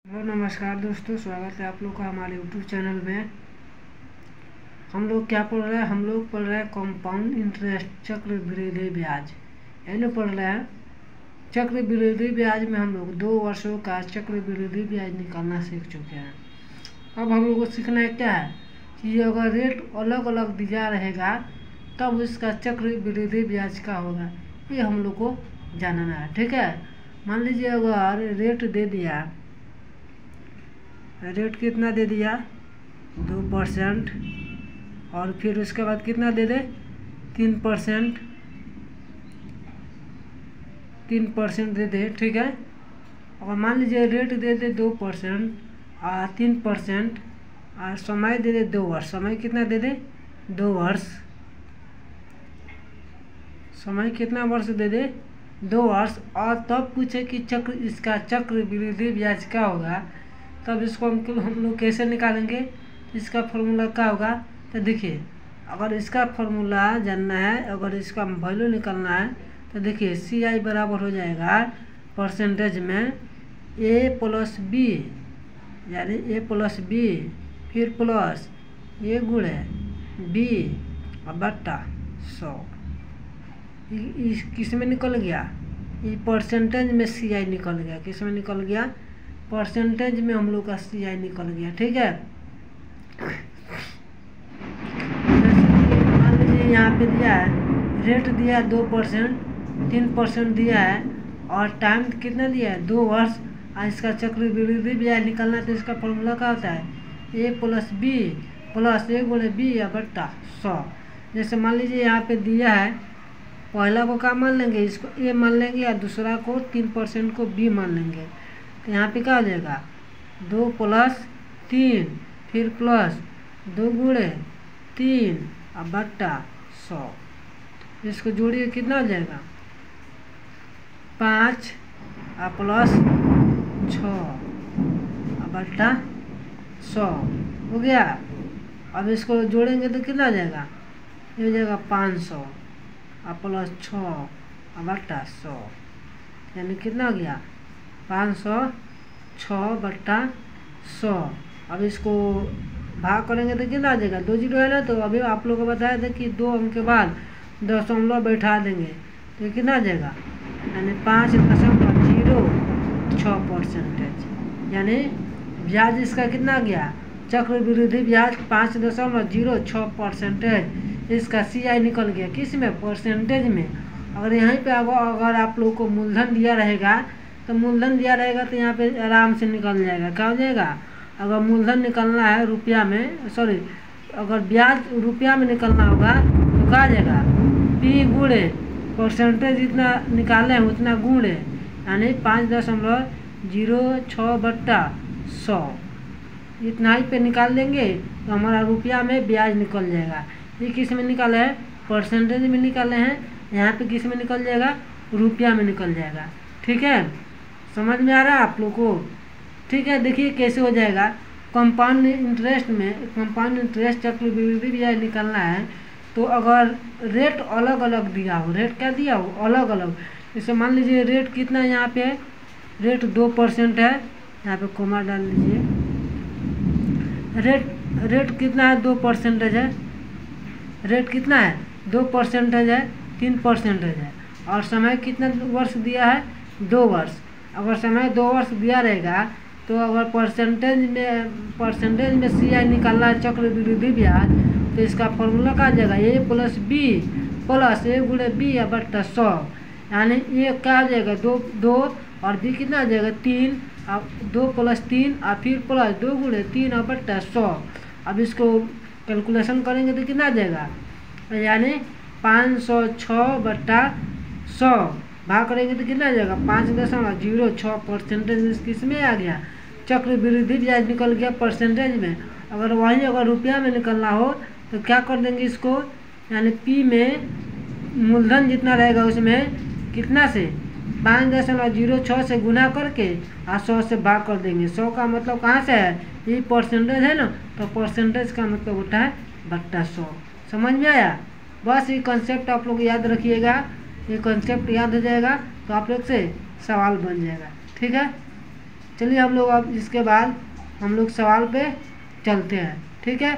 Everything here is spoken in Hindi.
हेलो नमस्कार दोस्तों, स्वागत है आप लोग का हमारे यूट्यूब चैनल में। हम लोग क्या पढ़ रहे हैं? हम लोग पढ़ रहे हैं कंपाउंड इंटरेस्ट, चक्रवृद्धि ब्याज। यानी पढ़ रहे हैं चक्रवृद्धि ब्याज में हम लोग 2 वर्षों का चक्रवृद्धि ब्याज निकालना सीख चुके हैं। अब हम लोग को सीखना है क्या है कि अगर रेट अलग अलग दिया रहेगा तब उसका चक्रवृद्धि ब्याज का होगा, ये हम लोग को जानना है। ठीक है, मान लीजिए अगर रेट दे दिया, रेट कितना दे दिया 2%, और फिर उसके बाद कितना दे दे 3%, 3% दे दे। ठीक है, और मान लीजिए रेट दे दे 2% और 3% और समय दे दे 2 वर्ष। समय कितना दे दे 2 वर्ष। समय कितना वर्ष दे दे 2 वर्ष। और तब पूछे कि इसका चक्रवृद्धि ब्याज क्या होगा, तब इसको हम लोग कैसे निकालेंगे? इसका फॉर्मूला क्या होगा? तो देखिए, अगर इसका फॉर्मूला जानना है, अगर इसका वैल्यू निकालना है तो देखिए CI बराबर हो जाएगा परसेंटेज में A प्लस B, यानी A प्लस B फिर प्लस A गुणे B और बट्टा 100। किस में निकल गया? ये परसेंटेज में CI निकल गया। किस में निकल गया? परसेंटेज में हम लोग का CI निकल गया। ठीक है, मान लीजिए यहाँ पे दिया है, रेट दिया है 2%, 3% दिया है और टाइम कितना दिया है 2 वर्ष। और इसका चक्रवृद्धि ब्याज निकालना तो इसका फॉर्मूला क्या होता है A plus B plus A गुणे B या बट्टा 100। जैसे मान लीजिए यहाँ पे दिया है, पहला को क्या मान लेंगे, इसको A मान लेंगे, या दूसरा को 3% को B मान लेंगे। तो यहाँ पे क्या हो जाएगा 2 प्लस 3 फिर प्लस 2 गुणे 3 और बट्टा 100। इसको जोड़िए कितना हो जाएगा 5 और प्लस 6 और बट्टा 100 हो गया। अब इसको जोड़ेंगे तो कितना हो जाएगा? ये हो जाएगा 500 और प्लस 6 और बट्टा 100, यानी कितना हो गया 506 बट्टा 100। अब इसको भाग करेंगे तो कितना आ जाएगा? 2 जीरो है ना, तो अभी आप लोगों को बताया था कि 2 अंक के बाद दशमलव बैठा देंगे तो ये कितना आ जाएगा, यानी 5.06%। यानी ब्याज इसका कितना गया? चक्रवृद्धि ब्याज 5.06%। इसका CI निकल गया। किस में? परसेंटेज में। अगर यहीं पे अगर आप लोग को मूलधन दिया रहेगा तो मूलधन दिया रहेगा तो यहाँ पे आराम से निकल जाएगा। क्या हो जाएगा? अगर मूलधन निकलना है रुपया में, सॉरी, अगर ब्याज रुपया में निकलना होगा तो क्या आ जाएगा P गुणे परसेंटेज जितना निकाले हैं उतना गुणे, यानी 5.06 बट्टा 100। इतना ही पे निकाल देंगे तो हमारा रुपया में ब्याज निकल जाएगा। ये किस में निकाले हैं? परसेंटेज में निकाले हैं। यहाँ पे किस में निकल जाएगा? रुपया में निकल जाएगा। ठीक है, समझ में आ रहा है आप लोग को? ठीक है, देखिए कैसे हो जाएगा। कंपाउंड इंटरेस्ट में, कंपाउंड इंटरेस्ट चक्रवृद्धि ब्याज निकालना है तो अगर रेट अलग अलग दिया हो, रेट क्या दिया हो अलग अलग, जैसे मान लीजिए रेट कितना यहाँ पे है, रेट 2% है, यहाँ पे कोमा डाल लीजिए। रेट कितना है? 2% है। रेट कितना है? 2% है, 3% है। और समय कितना वर्ष दिया है? 2 वर्ष। अगर समय 2 वर्ष दिया रहेगा तो अगर परसेंटेज में CI निकालना है चक्रवृद्धि ब्याज, तो इसका फॉर्मूला क्या आ जाएगा A plus B plus A गुणे B या बट्टा 100। यानी ये क्या आ जाएगा 2 और B कितना आ जाएगा 3, अब 2 प्लस 3 और फिर प्लस 2 गुणे 3 और बट्टा 100। अब इसको कैलकुलेशन करेंगे तो कितना आ जाएगा, यानी 506 बट्टा 100 भाग करेंगे तो कितना आ जाएगा 5.06%। किस में आ गया? चक्रवृद्धि ब्याज निकल गया परसेंटेज में। अगर रुपया में निकलना हो तो क्या कर देंगे इसको, यानी P में मूलधन जितना रहेगा उसमें कितना से 5.06 से गुना करके और 100 से भाग कर देंगे। 100 का मतलब कहाँ से है? ये परसेंटेज है ना, तो परसेंटेज का मतलब होता है बट्टा 100। समझ में आया? बस ये कॉन्सेप्ट आप लोग याद रखिएगा। ये कॉन्सेप्ट याद हो जाएगा तो आप लोग से सवाल बन जाएगा। ठीक है। चलिए हम लोग अब इसके बाद हम लोग सवाल पे चलते हैं, ठीक है।